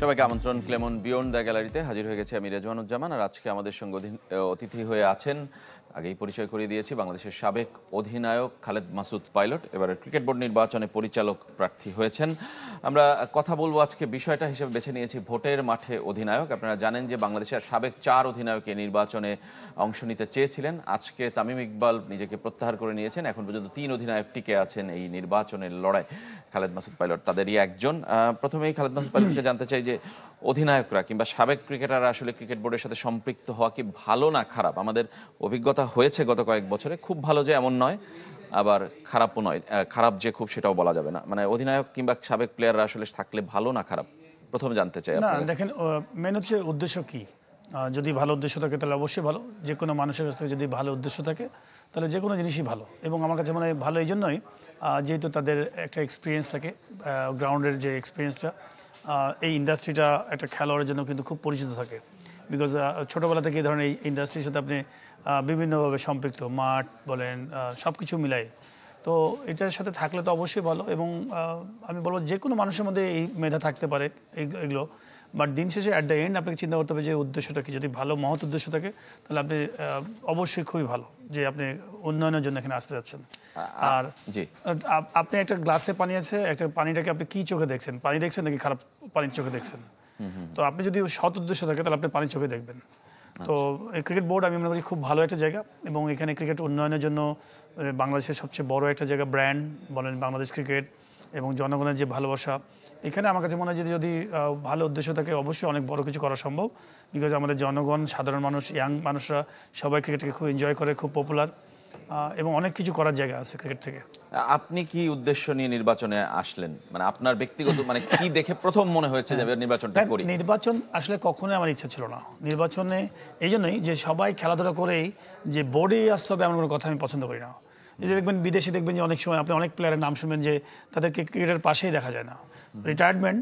সবাইকে আমন্ত্রণ Clemon beyond the গ্যালারিতে হাজির হয়ে গেছে আমি রেজওয়ানুজ্জামান। আর আজকে আমাদের সঙ্গে অতিথি হয়ে আছেন, আগেই পরিচয় করিয়ে দিয়েছি, বাংলাদেশের সাবেক অধিনায়ক খালেদ মাসুদ পাইলট এবারে ক্রিকেট বোর্ড নির্বাচনে পরিচালক প্রার্থী হয়েছেন। আমরা কথা বলবো আজকে বিষয়টা হিসেবে বেছে নিয়েছি ভোটের মাঠে অধিনায়ক। আপনারা জানেন যে বাংলাদেশের সাবেক 4 অধিনায়ক এই নির্বাচনে অংশ নিতে চেয়েছিলেন। আজকে তামিম ইকবাল নিজেকে প্রত্যাহার করে নিয়েছেন। এখন পর্যন্ত 3 অধিনায়ক টিকে আছেন এই নির্বাচনের লড়াই। খালেদ মাসুদ পাইলট তাদেরই একজন। প্রথমেই খালেদ মাসুদ পাইলটকে জানতে চাই যে অধিনায়করা কিংবা সাবেক ক্রিকেটাররা আসলে ক্রিকেট বোর্ডের সাথে সম্পৃক্ত হওয়া কি ভালো না খারাপ? আমাদের অভিজ্ঞতা হয়েছে গত কয়েক বছরে, খুব ভালো যে এমন নয়, আবার খারাপও নয়, খারাপ যে খুব সেটাও বলা যাবে না। মানে অধিনায়ক কিংবা সাবেক প্লেয়াররা আসলে থাকলে ভালো না খারাপ, প্রথমে জানতে চাই। না দেখেন, মেন হচ্ছে উদ্দেশ্য কি। যদি ভালো উদ্দেশ্য থাকে তাহলে অবশ্যই ভালো। যে কোনো মানুষের কাছ থেকে যদি ভালো উদ্দেশ্য থাকে তাহলে যে কোনো জিনিসই ভালো। এবং আমার কাছে মনে হয় ভালো এই জন্যই যেহেতু তাদের একটা এক্সপিরিয়েন্স থাকে, গ্রাউন্ডের যে এক্সপিরিয়েন্সটা এই ইন্ডাস্ট্রিটা একটা খেলোয়াড়ের জন্য কিন্তু খুব পরিচিত থাকে। বিকজ ছোটোবেলা থেকে এই ধরনের এই ইন্ডাস্ট্রির সাথে আপনি বিভিন্নভাবে সম্পৃক্ত, মাঠ বলেন সব কিছু মিলাই, তো এটার সাথে থাকলে তো অবশ্যই ভালো। এবং আমি বলবো যে কোনো মানুষের মধ্যে এই মেধা থাকতে পারে এগুলো, বাট দিন শেষে অ্যাট দ্য এন্ড আপনাকে চিন্তা করতে হবে যে উদ্দেশ্যটা কি। যদি ভালো মহৎ উদ্দেশ্য থাকে তাহলে আপনি অবশ্যই খুবই ভালো যে আপনি উন্নয়নের জন্য এখানে আসতে যাচ্ছেন। আর আপনি একটা গ্লাসে পানি আছে, একটা পানিটাকে আপনি কি চোখে দেখছেন? পানি দেখছেন নাকি খারাপ পানির চোখে দেখছেন? তো আপনি যদি সৎ উদ্দেশ্য থাকে তাহলে আপনি পানির চোখে দেখবেন। তো ক্রিকেট বোর্ড আমি মনে করি খুব ভালো একটা জায়গা, এবং এখানে ক্রিকেট উন্নয়নের জন্য বাংলাদেশের সবচেয়ে বড় একটা জায়গা, ব্র্যান্ড বলেন বাংলাদেশ ক্রিকেট, এবং জনগণের যে ভালোবাসা এখানে আমার কাছে মনে হয় যদি ভালো উদ্দেশ্য থাকে অবশ্যই অনেক বড় কিছু করা সম্ভব। বিকজ আমাদের জনগণ, সাধারণ মানুষ, ইয়াং মানুষরা সবাই ক্রিকেটকে খুব এনজয় করে, খুব পপুলার, এবং অনেক কিছু করার জায়গা আছে ক্রিকেট থেকে। আপনি কি উদ্দেশ্য নিয়ে নির্বাচনে আসলেন? মানে আপনার ব্যক্তিগত মানে কি দেখে প্রথম মনে হয়েছে যে নির্বাচনটা করি? নির্বাচন আসলে কখনোই আমার ইচ্ছা ছিল না নির্বাচনে, এই জন্যই যে সবাই খেলাধুলা করেই যে বোর্ডে আসতে হবে এমন কোনো কথা আমি পছন্দ করি না। এই যে দেখবেন বিদেশে দেখবেন যে অনেক সময় আপনি অনেক প্লেয়ারের নাম শুনবেন যে তাদেরকে ক্রিকেটের পাশেই দেখা যায় না, রিটায়ারমেন্ট।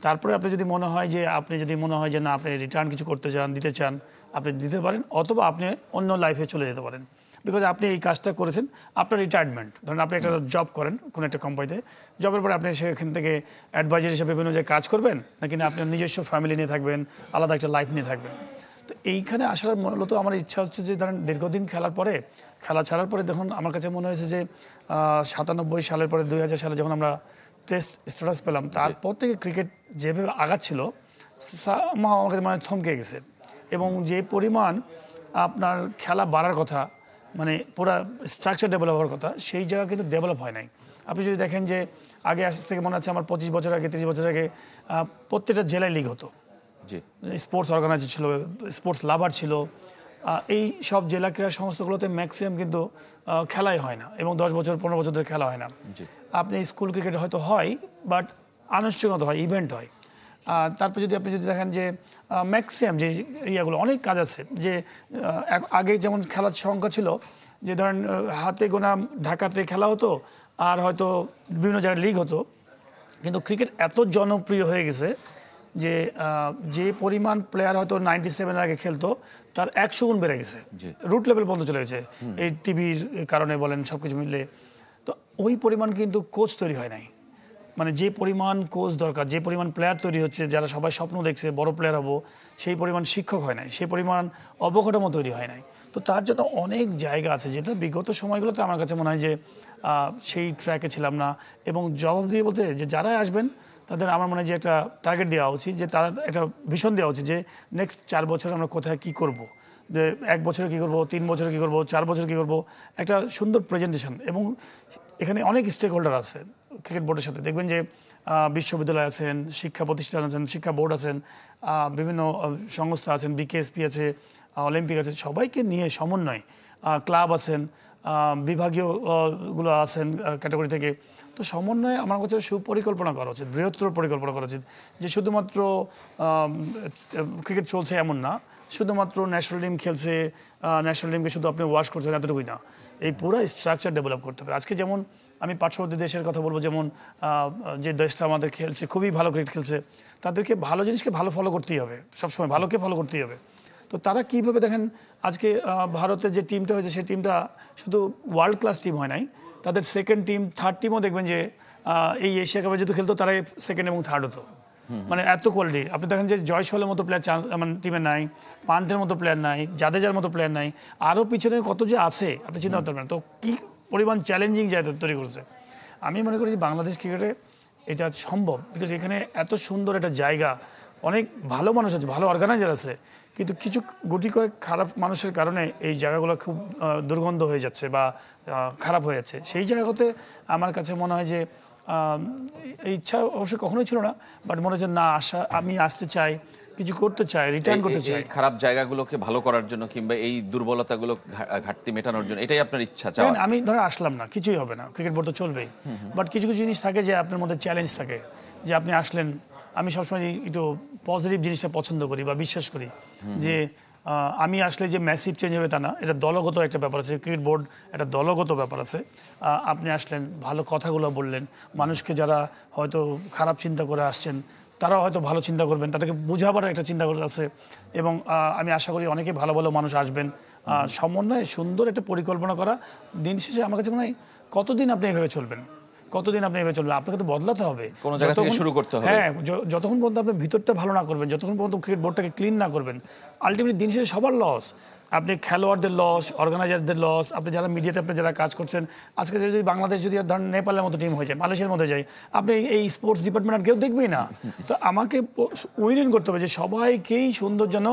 তারপরে আপনি যদি মনে হয় যে না আপনি রিটার্ন কিছু করতে চান, দিতে চান, আপনি দিতে পারেন, অথবা আপনি অন্য লাইফে চলে যেতে পারেন। বিকজ আপনি এই কাজটা করেছেন, আপনার রিটায়ারমেন্ট, ধরেন আপনি একটা জব করেন কোনো একটা কোম্পানিতে, জবের পরে আপনি সেখান থেকে অ্যাডভাইজার হিসেবে বিভিন্ন জায়গায় কাজ করবেন, নাকি না আপনার নিজস্ব ফ্যামিলি নিয়ে থাকবেন, আলাদা একটা লাইফ নিয়ে থাকবেন। তো এইখানে আসার মূলত আমার ইচ্ছা হচ্ছে যে ধরেন দীর্ঘদিন খেলা ছাড়ার পরে দেখুন আমার কাছে মনে হয়েছে যে 97 সালের পরে 2000 সালে যখন আমরা টেস্ট স্ট্যাটাস পেলাম, তারপর থেকে ক্রিকেট যেভাবে আগাচ্ছিল আমার কাছে মানে থমকে গেছে। এবং যে পরিমাণ আপনার খেলা বাড়ার কথা, মানে পুরো স্ট্রাকচার ডেভেলপ হওয়ার কথা, সেই জায়গা কিন্তু ডেভেলপ হয় নাই। আপনি যদি দেখেন যে আগে আজ থেকে মনে আছে আমার 25 বছর আগে, 30 বছর আগে প্রত্যেকটা জেলায় লিগ হতো, স্পোর্টস অর্গানাইজার ছিল, স্পোর্টস লাভার ছিল। এই সব জেলা ক্রীড়া সংস্থাগুলোতে ম্যাক্সিমাম কিন্তু খেলাই হয় না, এবং 10 বছর 15 বছর ধরে খেলা হয় না। আপনি স্কুল ক্রিকেট হয়তো হয়, বাট আনুষ্ঠানিকতা হয়, ইভেন্ট হয়। তারপর আপনি যদি দেখেন যে ম্যাক্সিমাম যে ইয়াগুলো অনেক কাজ আছে, যে আগে যেমন খেলার সংখ্যা ছিল যে ধরেন হাতে গোনা ঢাকাতে খেলা হতো, আর হয়তো বিভিন্ন জায়গায় লিগ হতো, কিন্তু ক্রিকেট এত জনপ্রিয় হয়ে গেছে যে পরিমাণ প্লেয়ার হয়তো 97 আগে খেলতো তার 100 গুণ বেড়ে গেছে, রুট লেভেল পর্যন্ত চলে গেছে এই টিভির কারণে বলেন, সব কিছু মিললে। তো ওই পরিমাণ কিন্তু কোচ তৈরি হয় নাই, মানে যে পরিমাণ কোচ দরকার, যে পরিমাণ প্লেয়ার তৈরি হচ্ছে, যারা সবাই স্বপ্ন দেখছে বড় প্লেয়ার হবো, সেই পরিমাণ শিক্ষক হয় নাই, সেই পরিমাণ অবকাঠামো তৈরি হয় নাই। তো তার জন্য অনেক জায়গা আছে যেটা বিগত সময়গুলোতে আমার কাছে মনে হয় যে সেই ট্র্যাকে ছিলাম না। এবং জবাব দিয়ে বলতে যে যারাই আসবেন তাদের আমার মনে হয় যে একটা টার্গেট দেওয়া উচিত, যে তারা একটা ভিশন দেওয়া উচিত যে নেক্সট 4 বছর আমরা কোথায় কী করব, যে 1 বছরে কী করবো, 3 বছরে কী করবো, 4 বছরে কী করবো, একটা সুন্দর প্রেজেন্টেশন। এবং এখানে অনেক স্টেক হোল্ডার আছে ক্রিকেট বোর্ডের সাথে, দেখবেন যে বিশ্ববিদ্যালয় আছেন, শিক্ষা প্রতিষ্ঠান আছেন, শিক্ষা বোর্ড আছেন, বিভিন্ন সংস্থা আছেন, বিকেএসপি আছে, অলিম্পিক আছে, সবাইকে নিয়ে সমন্বয়, ক্লাব আছেন, বিভাগীয় গুলো আছেন ক্যাটাগরি থেকে। তো সমন্বয়ে আমার কাছে সুপরিকল্পনা করা উচিত, বৃহত্তর পরিকল্পনা করা উচিত, যে শুধুমাত্র ক্রিকেট চলছে এমন না, শুধুমাত্র ন্যাশনাল টিম খেলছে, ন্যাশনাল টিমকে শুধু আপনি ওয়াশ করছেন এতটুকুই না, এই পুরো স্ট্রাকচার ডেভেলপ করতে হবে। আজকে যেমন আমি পার্শ্ববর্তী দেশের কথা বলবো, যেমন যে দেশটা আমাদের খেলছে, খুবই ভালো ক্রিকেট খেলছে, তাদেরকে ভালো জিনিসকে ভালো ফলো করতেই হবে, সবসময় ভালোকে ফলো করতেই হবে। তো তারা কীভাবে দেখেন আজকে ভারতের যে টিমটা হয়েছে, সেই টিমটা শুধু ওয়ার্ল্ড ক্লাস টিম হয় নাই, তাদের সেকেন্ড টিম, থার্ড টিমও দেখবেন যে এই এশিয়া কাপে যেহেতু খেলতো তারাই সেকেন্ড এবং থার্ড হতো। মানে এত কোয়ালিটি। আপনি দেখেন যে জয়সওয়ালের মতো প্লেয়ার মানে টিমে নাই, পান্থের মতো প্লেয়ার নাই, জাদেজার মতো প্লেয়ার নাই, আরও পিছনে কত যে আছে আপনি চিন্তা করতে পারেন। তো কি পরিমাণ চ্যালেঞ্জিং জায়গা তৈরি করেছে। আমি মনে করি যে বাংলাদেশ ক্রিকেটে এটা সম্ভব, বিকজ এখানে এত সুন্দর একটা জায়গা, অনেক ভালো মানুষ আছে, ভালো অর্গানাইজার আছে, কিন্তু কিছু গুটি কয়েক খারাপ মানুষের কারণে এই জায়গাগুলো খুব দুর্গন্ধ হয়ে যাচ্ছে বা খারাপ হয়ে যাচ্ছে। সেই জায়গাতে আমার কাছে মনে হয় যে এই ইচ্ছা অবশ্যই কখনোই ছিল না, বাট মনে হচ্ছে না, আমি আসতে চাই, কিছু করতে চাই, রিটার্ন করতে চাই। খারাপ জায়গাগুলোকে ভালো করার জন্য কিংবা এই দুর্বলতাগুলো ঘাটতি মেটানোর জন্য, এটাই আপনার ইচ্ছা চাওয়া? আমি ধরে আসলাম না, কিছুই হবে না, ক্রিকেট বোর্ড তো চলবেই, বাট কিছু কিছু জিনিস থাকে যে আপনার মধ্যে চ্যালেঞ্জ থাকে, যে আপনি আসলেন। আমি সবসময় একটু পজিটিভ জিনিসটা পছন্দ করি বা বিশ্বাস করি যে আমি আসলে যে ম্যাসিভ চেঞ্জ হবে তা না, এটা দলগত একটা ব্যাপার আছে, ক্রিকেট বোর্ড একটা দলগত ব্যাপার আছে। আপনি আসলেন, ভালো কথাগুলো বললেন, মানুষকে যারা হয়তো খারাপ চিন্তা করে আসছেন তারাও হয়তো ভালো চিন্তা করবেন, তাদেরকে বোঝাবার একটা চিন্তা করে আছে, এবং আমি আশা করি অনেকে ভালো ভালো মানুষ আসবেন। সমন্বয়ে সুন্দর একটা পরিকল্পনা করা, দিন শেষে আমার কাছে মনে হয় কতদিন আপনি এভাবে চলবেন, কতদিন আপনি এভাবে চলবেন, আপনাকে তো বদলাতে হবে, কোনো জায়গা থেকে শুরু করতে হবে। হ্যাঁ, যতক্ষণ পর্যন্ত আপনি ভিতরটা ভালো না করবেন, যতক্ষণ পর্যন্ত ক্রিকেট বোর্ডটাকে ক্লিন না করবেন, আলটিমেটলি দিন শেষে সবার লস। আপনি খেলোয়াড়দের লস, অর্গানাইজারদের লস, আপনি যারা মিডিয়াতে আপনি যারা কাজ করছেন। আজকে যদি বাংলাদেশ যদি ধরেন নেপালের মতো টিম হয়ে যায়, মালয়েশিয়ার মধ্যে যায়, আপনি এই স্পোর্টস ডিপার্টমেন্ট আর কেউ দেখবেই না। তো আমাকে উইন করতে হবে যে সবাইকেই সুন্দর যেন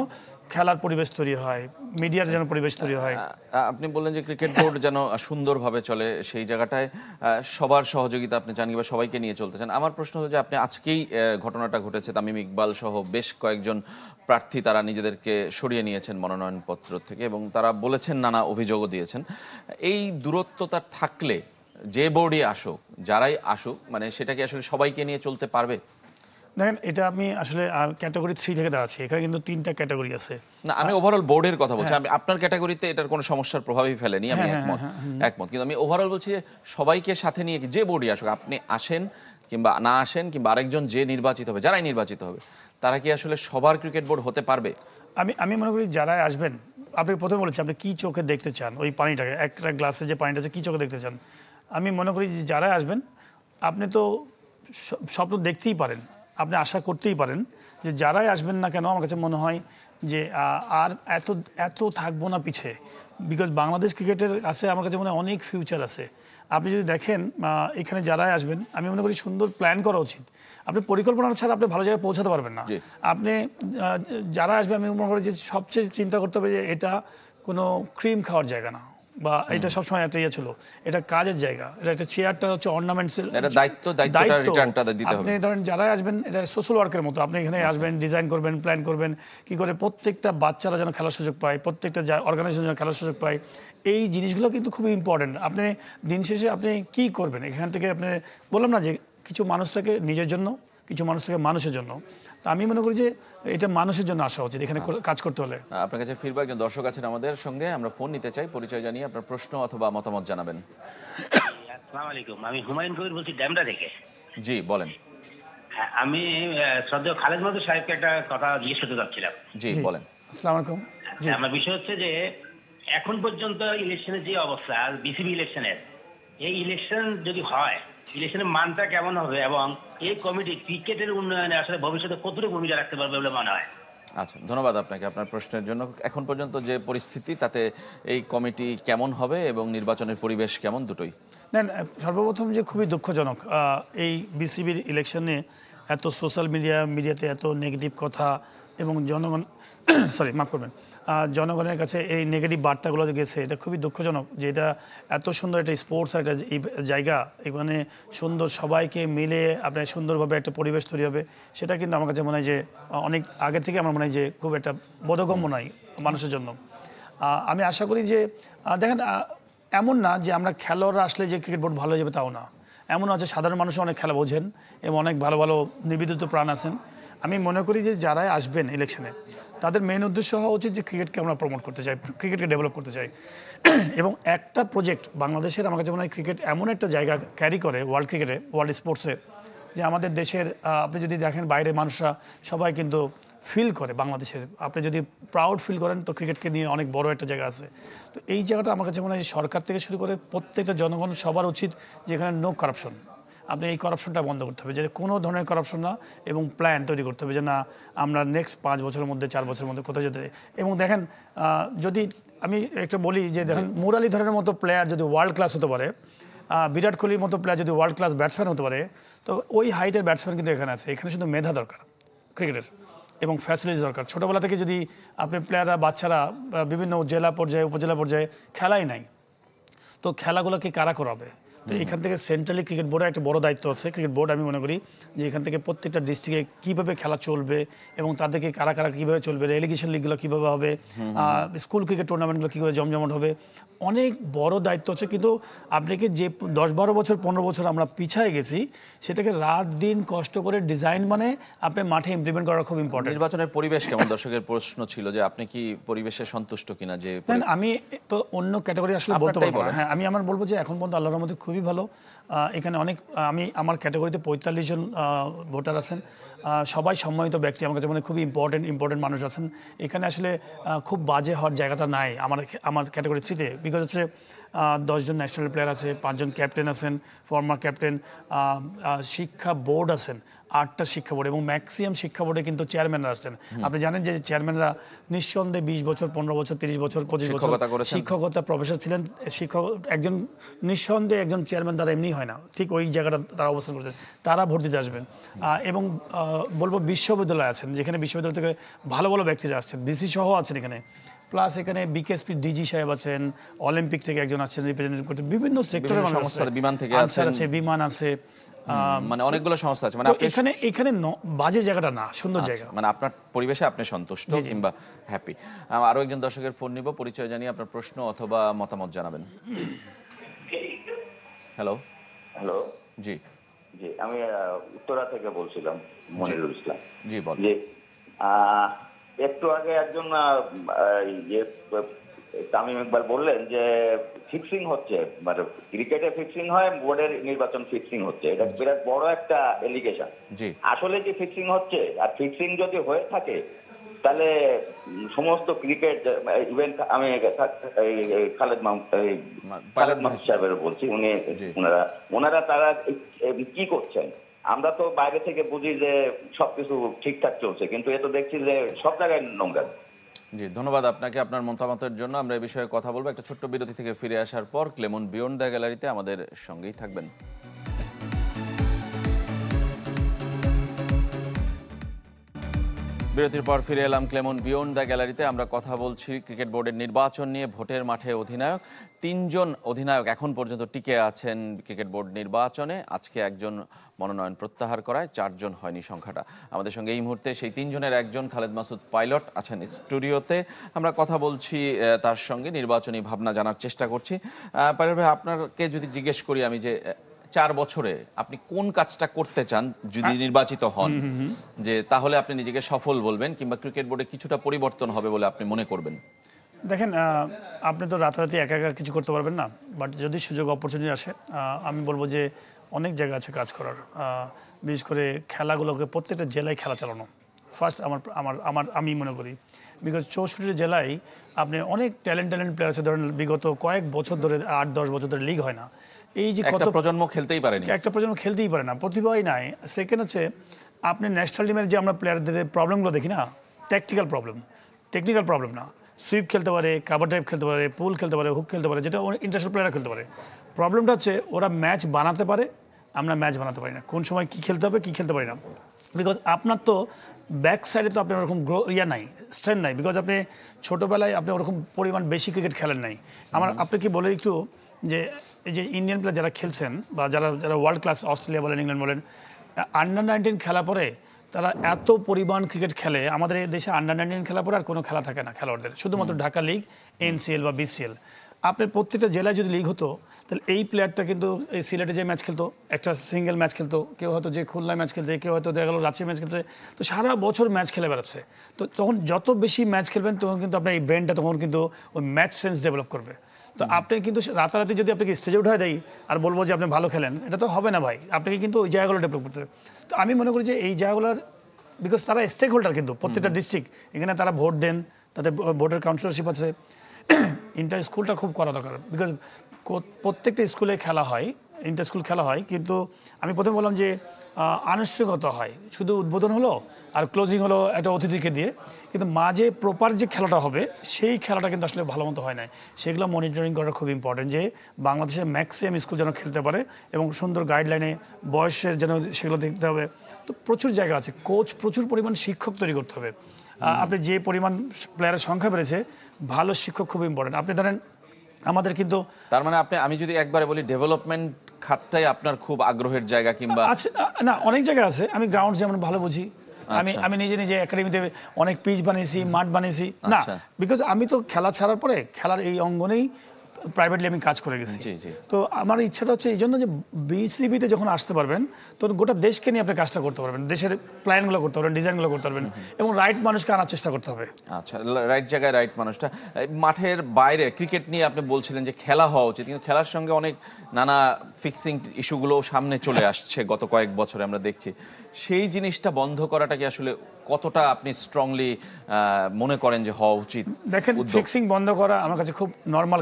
খেলার পরিবেশ তৈরি হয়, মিডিয়ার যেন পরিবেশ তৈরি হয়। আপনি বললেন যে ক্রিকেট বোর্ড যেন সুন্দরভাবে চলে, সেই জায়গাটায় সবার সহযোগিতা আপনি চান কিংবা সবাইকে নিয়ে চলতে চান। আমার প্রশ্ন হলো যে আপনি আজকেই ঘটনাটা ঘটেছে, তামিম ইকবাল সহ বেশ কয়েকজন প্রার্থী তারা নিজেদেরকে সরিয়ে নিয়েছেন মনোনয়নপত্র থেকে এবং তারা বলেছেন, নানা অভিযোগও দিয়েছেন। এই দূরত্বটা থাকলে যে বোর্ডই আসুক, যারাই আসুক, মানে সেটা কি আসলে সবাইকে নিয়ে চলতে পারবে? দেখেন, এটা আমি আসলে ক্যাটাগরি 3 থেকে দাঁড়াচ্ছি, এখানে কিন্তু 3টা ক্যাটাগরি আছে। না, আমি ওভারঅল বোর্ডের কথা বলছি। আমি আপনার ক্যাটাগরিতে এটার কোনো সমস্যার প্রভাবই ফেলেনি, আমি একমত, কিন্তু আমি ওভারঅল বলছি যে সবাইকে সাথে নিয়ে যে বোর্ডই আসুক, আপনি আসেন কিংবা না আসেন কিংবা আরেকজন যে নির্বাচিত হবে, যারাই নির্বাচিত হবে, তারা কি আসলে সবার ক্রিকেট বোর্ড হতে পারবে? আমি মনে করি যারাই আসবেন, আপনি প্রথমে বলেছেন আপনি কি চোখে দেখতে চান, ওই পানিটাকে, একটা গ্লাসে যে পানিটা আছে কি চোখে দেখতে চান। আমি মনে করি যে যারাই আসবেন, আপনি তো স্বপ্ন দেখতেই পারেন, আপনি আশা করতেই পারেন যে যারাই আসবেন না কেন, আমার কাছে মনে হয় যে আর এত এত থাকবো না পিছে, বিকজ বাংলাদেশ ক্রিকেটের কাছে আমার কাছে মনে হয় অনেক ফিউচার আছে। আপনি যদি দেখেন এখানে যারাই আসবেন, আমি মনে করি সুন্দর প্ল্যান করা উচিত। আপনি পরিকল্পনা ছাড়া আপনি ভালো জায়গায় পৌঁছাতে পারবেন না। আপনি যারা আসবে, আমি মনে করি যে সবচেয়ে চিন্তা করতে হবে যে এটা কোনো ক্রিম খাওয়ার জায়গা না, বা এটা সবসময় একটা ইয়ে ছিল, এটা কাজের জায়গা, এটা একটা চেয়ারটা হচ্ছে অর্নামেন্টস, আপনি ধরেন যারাই আসবেন এটা সোশ্যাল ওয়ার্কের মতো, আপনি এখানে আসবেন, ডিজাইন করবেন, প্ল্যান করবেন কি করে প্রত্যেকটা বাচ্চারা যেন খেলার সুযোগ পায়, প্রত্যেকটা অর্গানাইজেশন যেন খেলার সুযোগ পায়। এই জিনিসগুলো কিন্তু খুবই ইম্পর্টেন্ট। আপনি দিন শেষে আপনি কি করবেন, এখান থেকে আপনি বললাম না যে কিছু মানুষ থাকে নিজের জন্য, কিছু মানুষ থাকে মানুষের জন্য। আমি মনে করি যে এটা মানুষের জন্য আসা উচিত এখানে কাজ করতে হলে। আপনার কাছে ফিরবো, একজন দর্শক আছেন আমাদের সঙ্গে, আমরা ফোন নিতে চাই, পরিচয় জানিয়ে আপনার প্রশ্ন অথবা মতামত জানাবেন। আসসালামু আলাইকুম, আমি হুমায়ুন কবির বলছি ড্যামরা থেকে। জি বলেন। হ্যাঁ, আমি শ্রদ্ধেয় খালেদ মাসুদ সাহেবকে একটা কথা জিজ্ঞেস করতে চাচ্ছিলাম। জি বলেন। আসসালামু আলাইকুম। আমার বিষয় হচ্ছে যে এখন পর্যন্ত ইলেকশনের যে অবস্থা, বিসিবি ইলেকশনের, এই ইলেকশন যদি হয়, ইলেকশনের মানটা কেমন হবে এবং এই কমিটি ক্রিকেটের উন্নয়নে আসলে ভবিষ্যতে কতটুকু ভূমিকা রাখতে পারবে বলে মনে হয়? আচ্ছা, ধন্যবাদ আপনাকে আপনার প্রশ্নের জন্য। এখন পর্যন্ত যে পরিস্থিতি, তাতে এই কমিটি কেমন হবে এবং নির্বাচনের পরিবেশ কেমন, দুটোই? নেন, সর্বপ্রথম যে খুবই দুঃখজনক এই বিসিবির ইলেকশনে এত সোশ্যাল মিডিয়াতে এত নেগেটিভ কথা এবং জনগণ মাফ করবেন, জনগণের কাছে এই নেগেটিভ বার্তাগুলো গেছে, এটা খুবই দুঃখজনক। যে এটা এত সুন্দর একটা স্পোর্টস একটা জায়গা, এখানে সুন্দর সবাইকে মিলে আপনার সুন্দরভাবে একটা পরিবেশ তৈরি হবে, সেটা কিন্তু আমার কাছে মনে হয় যে অনেক আগে থেকে আমার মনে হয় যে খুব একটা বোধগম্য নয় মানুষের জন্য। আমি আশা করি যে দেখেন, এমন না যে আমরা খেলোয়াড়রা আসলে যে ক্রিকেট বোর্ড ভালো হয়ে যাবে, তাও না। এমন আছে সাধারণ মানুষ অনেক খেলা বোঝেন এবং অনেক ভালো ভালো নিবেদিত প্রাণ আছেন। আমি মনে করি যে যারাই আসবেন ইলেকশনে, তাদের মেইন উদ্দেশ্য হওয়া উচিত যে ক্রিকেটকে আমরা প্রমোট করতে চাই, ক্রিকেটকে ডেভেলপ করতে চাই। এবং একটা প্রজেক্ট বাংলাদেশের, আমার কাছে মনে হয় ক্রিকেট এমন একটা জায়গা ক্যারি করে ওয়ার্ল্ড ক্রিকেটে, ওয়ার্ল্ড স্পোর্টসে, যে আমাদের দেশের আপনি যদি দেখেন বাইরের মানুষরা সবাই কিন্তু ফিল করে বাংলাদেশের। আপনি যদি প্রাউড ফিল করেন তো ক্রিকেটকে নিয়ে অনেক বড় একটা জায়গা আছে। তো এই জায়গাটা আমার কাছে মনে হয় সরকার থেকে শুরু করে প্রত্যেকটা জনগণ সবার উচিত যে এখানে নো কারাপশন। আপনি এই করাপশনটা বন্ধ করতে হবে, যে কোনো ধরনের করাপশন না, এবং প্ল্যান তৈরি করতে হবে যে না আমরা নেক্সট 5 বছরের মধ্যে 4 বছরের মধ্যে কোথায় যেতে। এবং দেখেন যদি আমি একটা বলি যে দেখেন মুরালিধরনের মতো প্লেয়ার যদি ওয়ার্ল্ড ক্লাস হতে পারে, বিরাট কোহলির মতো প্লেয়ার যদি ওয়ার্ল্ড ক্লাস ব্যাটসম্যান হতে পারে, তো ওই হাইটের ব্যাটসম্যান কিন্তু এখানে আছে। এখানে শুধু মেধা দরকার ক্রিকেটের এবং ফ্যাসিলিটিস দরকার। ছোটোবেলা থেকে যদি আপনি প্লেয়াররা বাচ্চারা বিভিন্ন জেলা পর্যায়ে উপজেলা পর্যায়ে খেলাই নাই, তো খেলাগুলোকে কারা করাবে? তো এখান থেকে সেন্ট্রালি ক্রিকেট বোর্ডের একটা বড় দায়িত্ব আছে। ক্রিকেট বোর্ড আমি মনে করি যে এখান থেকে প্রত্যেকটা ডিস্ট্রিক্টে কীভাবে খেলা চলবে এবং তাদেরকে কারা কারা কীভাবে চলবে, রেলিগেশন লিগগুলো কীভাবে হবে, স্কুল ক্রিকেট টুর্নামেন্টগুলো কীভাবে জমজমাট হবে, অনেক বড় দায়িত্ব আছে। কিন্তু আপনাকে যে 10-12 বছর 15 বছর আমরা পিছায় গেছি, সেটাকে রাত দিন কষ্ট করে ডিজাইন মানে আপনি মাঠে ইমপ্লিমেন্ট করা খুব ইম্পর্টেন্ট। নির্বাচনের পরিবেশ কেমন? দর্শকের প্রশ্ন ছিল যে আপনি কি পরিবেশে সন্তুষ্ট কিনা? যে আমি তো অন্য ক্যাটাগরি আসলে বলতে পারবো না। হ্যাঁ, আমি আমার বলবো যে এখন পর্যন্ত আল্লাহর রহমতে খুবই ভালো। এখানে অনেক আমার ক্যাটাগরিতে 45 জন ভোটার আছেন, সবাই সম্মানিত ব্যক্তি, আমার কাছে মানে খুবই ইম্পর্টেন্ট মানুষ আছেন। এখানে আসলে খুব বাজে হওয়ার জায়গাটা নাই আমার ক্যাটাগরি 3-তে। বিকজ হচ্ছে 10 জন ন্যাশনাল প্লেয়ার আছে, 5 জন ক্যাপ্টেন আছেন, ফর্মার ক্যাপ্টেন, শিক্ষা বোর্ড আছেন 8টা শিক্ষা বোর্ড, এবং ম্যাক্সিমাম শিক্ষা বোর্ডে কিন্তু চেয়ারম্যানরা আসছেন। আপনি জানেন যে চেয়ারম্যানরা নিঃসন্দেহে 20 বছর 15 বছর 30 বছর 25 বছর শিক্ষকতা প্রফেসর ছিলেন। একজন নিঃসন্দেহে একজন চেয়ারম্যান তারা এমনি হয় না, ঠিক ওই জায়গাটা তারা অবস্থান করছেন। তারা ভোট দিতে আসবেন। এবং বলবো বিশ্ববিদ্যালয় আছেন, যেখানে বিশ্ববিদ্যালয় থেকে ভালো ভালো ব্যক্তিরা আসছেন, বিসি সহ আছেন এখানে। প্লাস এখানে বিকেএসপি ডিজি সাহেব আছেন, অলিম্পিক থেকে একজন আছেন রিপ্রেজেন্টেটিভ করতে, বিভিন্ন সেক্টরের বিমান থেকে আছে, বিমান আছে, মানে অনেকগুলো সংস্থা আছে। মানে এখানে বাজে জায়গাটা না, সুন্দর জায়গা। মানে আপনার পরিবেশে আপনি সন্তুষ্ট কিংবা হ্যাপি। আরো একজন দর্শকের ফোন নিব, পরিচয় জানিয়ে আপনার প্রশ্ন অথবা মতামত জানাবেন। হ্যালো। জি জি, আমি উত্তরা থেকে বলছিলাম, মনিরুল ইসলাম। জি বল। জি, একটু আগে একজন তামিম ইকবাল বললেন যে ফিক্সিং হচ্ছে, মানে ক্রিকেটে ফিক্সিং হয়, বোর্ডের নির্বাচন ফিক্সিং হচ্ছে। এটা বিরাট বড় একটা এলিগেশন। আসলে কি ফিক্সিং হচ্ছে? আর ফিক্সিং যদি হয়ে থাকে তাহলে সমস্ত ক্রিকেট ইভেন্ট, আমি খালেদ মাহমুদ সাহেবের বলছি, ওনারা তারা কি করছেন? আমরা তো বাইরে থেকে বুঝি যে সবকিছু ঠিকঠাক চলছে, কিন্তু এ তো দেখছি যে সব জায়গায় নোংরা। জি, ধন্যবাদ আপনাকে আপনার মতামতের জন্য। আমরা এই বিষয়ে কথা বলবো একটা ছোট্ট বিরতি থেকে ফিরে আসার পর। ক্লেমন বিয়ন্ড দ্য গ্যালারিতে আমাদের সঙ্গেই থাকবেন। বিরতির পর ফিরে এলাম ক্লেমন বিয়ন্ড দ্য গ্যালারিতে। আমরা কথা বলছি ক্রিকেট বোর্ডের নির্বাচন নিয়ে। ভোটের মাঠে অধিনায়ক, 3 জন অধিনায়ক এখন পর্যন্ত টিকে আছেন ক্রিকেট বোর্ড নির্বাচনে। আজকে একজন মনোনয়ন প্রত্যাহার করায় 4 জন হয়নি সংখ্যাটা। আমাদের সঙ্গে এই মুহূর্তে সেই 3 জনের একজন খালেদ মাসুদ পাইলট আছেন স্টুডিওতে। আমরা কথা বলছি তার সঙ্গে, নির্বাচনী ভাবনা জানার চেষ্টা করছি। পাইলট ভাই, আপনাকে যদি জিজ্ঞেস করি আমি যে 4 বছরে আপনি কোন কাজটা করতে চান যদি নির্বাচিত হন, যে তাহলে আপনি নিজেকে সফল বলবেন কিংবা ক্রিকেট বোর্ডে কিছুটা পরিবর্তন হবে বলে আপনি মনে করবেন? দেখেন, আপনি তো রাতারাতি একা কিছু করতে পারবেন না, বাট যদি সুযোগ অপরচুনিটি আসে, আমি বলবো যে অনেক জায়গা আছে কাজ করার। বিশেষ করে খেলাগুলোকে প্রত্যেকটা জেলায় খেলা চালানো ফার্স্ট আমি মনে করি। বিকজ 64 জেলায় আপনি অনেক ট্যালেন্ট প্লেয়ার আছে। ধরেন বিগত কয়েক বছর ধরে 8-10 বছর ধরে লিগ হয় না। এই যে একটা প্রজন্ম খেলতেই পারে না, প্রতিভাই নাই। সেকেন্ড হচ্ছে আপনি ন্যাশনাল টিমের যে আমরা প্লেয়ারদের প্রবলেমগুলো দেখি না, টেকনিক্যাল প্রবলেম না। সুইপ খেলতে পারে, কাভার ড্রাইভ খেলতে পারে, পুল খেলতে পারে, হুক খেলতে পারে, যেটা ইন্টারন্যাশনাল প্লেয়াররা খেলতে পারে। প্রবলেমটা হচ্ছে ওরা ম্যাচ বানাতে পারে, আমরা ম্যাচ বানাতে পারি না। কোন সময় কী খেলতে হবে, কী খেলতে পারি না। বিকজ আপনার তো ব্যাক সাইডে তো আপনার ওরকম নাই, স্ট্রেংথ নাই। বিকজ আপনি ছোটোবেলায় আপনি ওরকম পরিমাণ বেশি ক্রিকেট খেলেন নাই। আপনি কি বলে একটু যে এই যে ইন্ডিয়ান প্লেয়ার যারা খেলছেন বা যারা ওয়ার্ল্ড ক্লাস, অস্ট্রেলিয়া বলেন, ইংল্যান্ড বলেন, আন্ডার-19 খেলা পরে তারা এত পরিমাণ ক্রিকেট খেলে। আমাদের এই দেশে আন্ডার-19 খেলা পরে আর কোনো খেলা থাকে না খেলোয়াড়দের, শুধুমাত্র ঢাকা লিগ, NCL বা BCL। আপনার প্রত্যেকটা জেলায় যদি লিগ হতো, তাহলে এই প্লেয়ারটা কিন্তু এই সিলেটে যে ম্যাচ খেলতো, একটা সিঙ্গেল ম্যাচ খেলতো, কেউ হয়তো যে খুলনায় ম্যাচ খেলতে, কেউ হয়তো দেখা গেলো রাজশাহী ম্যাচ খেলছে, তো সারা বছর ম্যাচ খেলে বেড়াচ্ছে। তো তখন যত বেশি ম্যাচ খেলবেন তখন কিন্তু আপনার এই ব্রেনটা তখন কিন্তু ওই ম্যাচ সেন্স ডেভেলপ করবে। তো আপনি কিন্তু রাতারাতি যদি আপনাকে স্টেজে উঠায় দেয় আর বলবো যে আপনি ভালো খেলেন, এটা তো হবে না ভাই। আপনাকে কিন্তু ওই জায়গাগুলো ডেভেলপ করতে হবে। তো আমি মনে করি যে এই জায়গাগুলোর, বিকজ তারা স্টেক হোল্ডার, কিন্তু প্রত্যেকটা ডিস্ট্রিক্ট এখানে তারা ভোট দেন, তাদের ভোটের কাউন্সিলরশিপ আছে। ইন্টার স্কুলটা খুব করা দরকার, বিকজ প্রত্যেকটা স্কুলে খেলা হয়, ইন্টার স্কুল খেলা হয়, কিন্তু আমি প্রথমে বললাম যে আনুষ্ঠানিকতা হয়, শুধু উদ্বোধন হলো আর ক্লোজিং হলো একটা অতিথিকে দিয়ে, কিন্তু মাঝে প্রপার যে খেলাটা হবে সেই খেলাটা কিন্তু আসলে ভালো মতো হয় না। সেগুলো মনিটরিং করা খুব ইম্পর্টেন্ট, যে বাংলাদেশের ম্যাক্সিমাম স্কুল যেন খেলতে পারে এবং সুন্দর গাইডলাইনে বয়সের যেন সেগুলো দেখতে হবে। তো প্রচুর জায়গা আছে, কোচ প্রচুর পরিমাণ শিক্ষক তৈরি করতে হবে। আপনি যে পরিমাণ প্লেয়ারের সংখ্যা বেড়েছে, ভালো শিক্ষক খুব ইম্পর্টেন্ট। আপনি ধরেন আমাদের কিন্তু তার মানে আমি যদি একবারে বলি ডেভেলপমেন্ট খাতটাই আপনার খুব আগ্রহের জায়গা, কিংবা আছে না, অনেক জায়গা আছে। আমি গ্রাউন্ড যেমন ভালো বুঝি, আমি নিজে একাডেমিতে অনেক পিচ বানিয়েছি, মাঠ বানিয়েছি না, বিকজ আমি তো খেলা ছাড়ার পরে খেলার এই অঙ্গনেই প্রাইভেটলি আমি কাজ করে গেছি। তো আমার ইচ্ছাটা হচ্ছে এই জন্য যে বিসিবিতে যখন আসতে পারবেন তখন গোটা দেশকে নিয়ে আপনি কাজটা করতে পারবেন, দেশের প্ল্যানগুলো করতে পারবেন, ডিজাইনগুলো করতে পারবেন এবং রাইট মানুষকে আনার চেষ্টা করতে হবে। আচ্ছা, রাইট জায়গায় রাইট মানুষটা। মাঠের বাইরে ক্রিকেট নিয়ে আপনি বলছিলেন যে খেলা হওয়া উচিত, কিন্তু খেলার সঙ্গে অনেক নানা ফিক্সিং ইস্যুগুলো সামনে চলে আসছে গত কয়েক বছরে আমরা দেখছি। সেই জিনিসটা বন্ধ করাটা কি আসলে কতটা আপনি স্ট্রংলি মনে করেন যে হওয়া উচিত? দেখেন, ফিক্সিং বন্ধ করা আমার কাছে খুব নর্মাল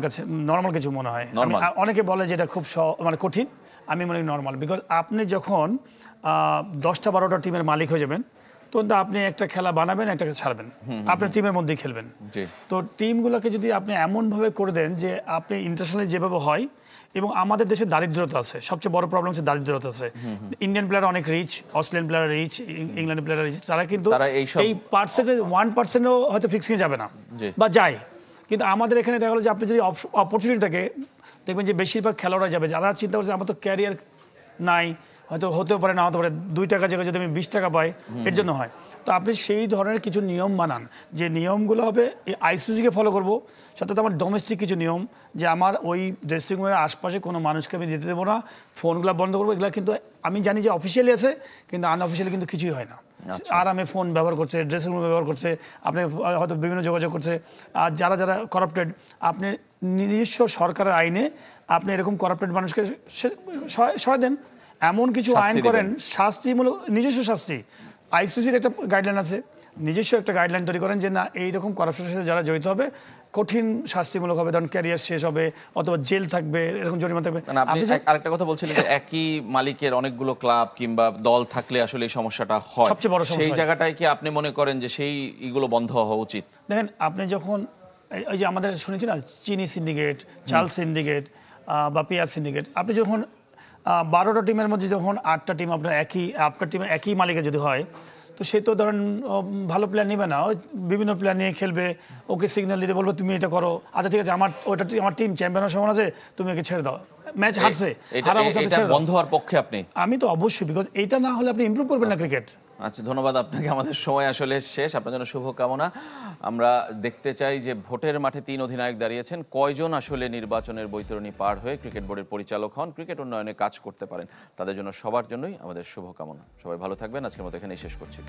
কিছু মনে হয়। অনেকে বলে যে এটা খুব মানে কঠিন, আমি মনে করি নর্মাল। বিকজ আপনি যখন 10টা 12টা টিমের মালিক হয়ে যাবেন তখন তো আপনি একটা খেলা বানাবেন, একটা ছাড়বেন, আপনার টিমের মধ্যেই খেলবেন। তো টিমগুলোকে যদি আপনি এমনভাবে করে দেন যে আপনি ইন্টারন্যাশনালি যেভাবে হয়, এবং আমাদের দেশে দারিদ্রতা আছে, সবচেয়ে বড় প্রবলেম হচ্ছে দারিদ্রতা আছে। ইন্ডিয়ান প্লেয়ার অনেক রিচ, অস্ট্রেলিয়ান প্লেয়ার রিচ, ইংল্যান্ডের প্লেয়ার রিচ, তারা কিন্তু এই পার্সেন্টেজ 1%ও হয়তো ফিক্সিংয়ে যাবে না বা যায়। কিন্তু আমাদের এখানে দেখা গেলো যে আপনি যদি অপরচুনিটি থাকে, দেখবেন যে বেশিরভাগ খেলোয়াড়রা যাবে যারা চিন্তা করছে আমার তো ক্যারিয়ার নাই, হয়তো হতেও পারে না হতে পারে, 2 টাকা জায়গায় যদি আমি 20 টাকা পাই, এর জন্য হয়। তো আপনি সেই ধরনের কিছু নিয়ম বানান, যে নিয়মগুলো হবে আইসিসিকে ফলো করবো, সাথে আমার ডোমেস্টিক কিছু নিয়ম, যে আমার ওই ড্রেসিং রুমের আশপাশে কোনো মানুষকে আমি যেতে দেবো না, ফোনগুলো বন্ধ করবো। এগুলো কিন্তু আমি জানি যে অফিসিয়ালি আছে, কিন্তু আনঅফিসিয়ালি কিন্তু কিছুই হয় না। আর আমি ফোন ব্যবহার করছে, ড্রেসিং রুম ব্যবহার করছে, আপনি হয়তো বিভিন্ন যোগাযোগ করছে। আর যারা যারা করাপ্টেড, আপনি নিজস্ব সরকারের আইনে আপনি এরকম করাপ্টেড মানুষকে সরাই দেন, এমন কিছু আইন করেন, শাস্তিমূলক নিজস্ব শাস্তি। আইসিসির একটা গাইডলাইন আছে, নিজস্ব একটা গাইডলাইন তৈরি করেন যে না, এইরকম করাপশনের সাথে যারা জড়িত হবে কঠিন শাস্তিমূলক হবে, ধরুন ক্যারিয়ার শেষ হবে অথবা জেল থাকবে, এরকম জরিমানা থাকবে। আপনি আরেকটা কথা বলছিলেন যে একই মালিকের অনেকগুলো ক্লাব কিংবা দল থাকলে আসলে এই সমস্যাটা হয়, সবচেয়ে বড় সমস্যা। সেই জায়গাটায় কি আপনি মনে করেন যে সেই এগুলো বন্ধ হওয়া উচিত? দেখেন, আপনি যখন এই যে আমাদের শুনেছি না, চিনি সিন্ডিকেট, চাল সিন্ডিকেট বা পেঁয়াজ সিন্ডিকেট, আপনি যখন 12টা টিমের মধ্যে যখন 8টা টিম আপনার টিমের একই মালিকের যদি হয়, তো সে তো ধরেন ভালো প্লেয়ার নেবে না, বিভিন্ন প্লেয়ার নিয়ে খেলবে, ওকে সিগন্যাল দিতে বলবো তুমি এটা করো, আচ্ছা ঠিক আছে আমার টিম চ্যাম্পিয়নের সমান আছে, তুমি একে ছেড়ে দাও, ম্যাচ হারছে, বন্ধ হওয়ার পক্ষে আপনি? আমি তো অবশ্যই, বিকজ এইটা না হলে আপনি ইমপ্রুভ করবেন না ক্রিকেট। আচ্ছা, ধন্যবাদ আপনাকে। আমাদের সময় আসলে শেষ। আপনার জন্য শুভকামনা। আমরা দেখতে চাই যে ভোটের মাঠে 3 অধিনায়ক দাঁড়িয়েছেন, কয়জন আসলে নির্বাচনের বৈতরণী পার হয়ে ক্রিকেট বোর্ডের পরিচালক হন, ক্রিকেট উন্নয়নে কাজ করতে পারেন। তাদের জন্য সবার জন্যই আমাদের শুভকামনা। সবাই ভালো থাকবেন। আজকের মতো এখানেই শেষ করছি।